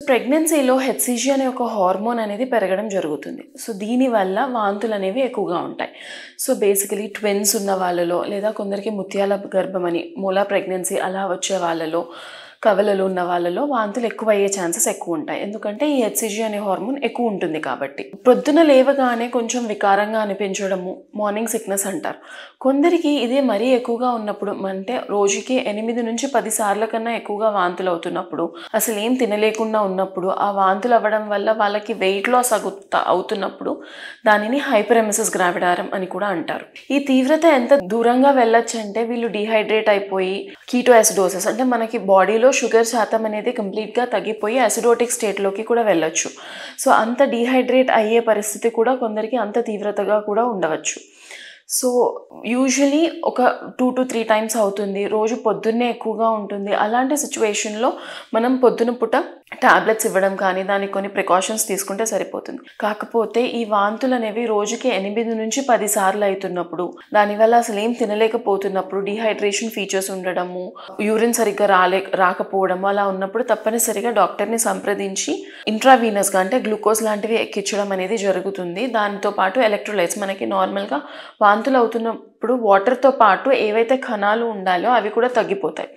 ప్రెగ్నెన్సీలో హెచ్‌సీజీ అనే ఒక హార్మోన్ అనేది పెరగడం జరుగుతుంది. సో, దీనివల్ల వాంతులు అనేవి ఎక్కువగా ఉంటాయి. సో, బేసికలీ ట్విన్స్ ఉన్న వాళ్ళలో లేదా కొందరికి ముత్యాల గర్భం అని మూలా ప్రెగ్నెన్సీ అలా వచ్చే వాళ్ళలో, కవలలు ఉన్న వాళ్ళలో వాంతులు ఎక్కువయ్యే ఛాన్సెస్ ఎక్కువ ఉంటాయి. ఎందుకంటే ఈ హెచ్‌సీజీ అనే హార్మోన్ ఎక్కువ ఉంటుంది కాబట్టి. ప్రొద్దున లేవగానే కొంచెం వికారంగా అనిపించడము, మార్నింగ్ సిక్‌నెస్ అంటారు. కొందరికి ఇదే మరీ ఎక్కువగా ఉన్నప్పుడు అంటే రోజుకి 8-10 సార్ల కన్నా ఎక్కువగా వాంతులు అవుతున్నప్పుడు, అసలు ఏం తినలేకుండా ఉన్నప్పుడు, ఆ వాంతులు అవ్వడం వల్ల వాళ్ళకి వెయిట్ లాస్ అవుతున్నప్పుడు దానిని హైపరెమెసిస్ గ్రావిడారం అని కూడా అంటారు. ఈ తీవ్రత ఎంత దూరంగా వెళ్ళొచ్చు అంటే వీళ్ళు డీహైడ్రేట్ అయిపోయి కీటోయాసిడోసిస్ అంటే మనకి బాడీలో షుగర్ శాతం అనేది కంప్లీట్గా తగ్గిపోయి అసిడోటిక్ స్టేట్లోకి కూడా వెళ్ళొచ్చు. సో, అంత డీహైడ్రేట్ అయ్యే పరిస్థితి కూడా కొందరికి అంత తీవ్రతగా కూడా ఉండవచ్చు. సో, యూజువలీ ఒక 2-3 టైమ్స్ అవుతుంది. రోజు పొద్దున్నే ఎక్కువగా ఉంటుంది. అలాంటి సిచ్యువేషన్‌లో మనం పొద్దున పూట టాబ్లెట్స్ ఇవ్వడం కానీ, దానికి కొన్ని ప్రికాషన్స్ తీసుకుంటే సరిపోతుంది. కాకపోతే ఈ వాంతులనేవి రోజుకి 8-10 సార్లు అయితున్నప్పుడు, దానివల్ల అసలేం తినలేకపోతున్నప్పుడు, డీహైడ్రేషన్ ఫీచర్స్ ఉండడము, యూరిన్ సరిగ్గా రాకపోవడము అలా ఉన్నప్పుడు తప్పనిసరిగా డాక్టర్‌ని సంప్రదించి ఇంట్రావీనస్‌గా అంటే గ్లూకోజ్ లాంటివి ఎక్కించడం అనేది జరుగుతుంది. దానితో పాటు ఎలక్ట్రోలైట్స్ మనకి నార్మల్‌గా వాంతులు అవుతున్నప్పుడు వాటర్‌తో పాటు ఏవైతే కణాలు ఉండాలో అవి కూడా తగ్గిపోతాయి.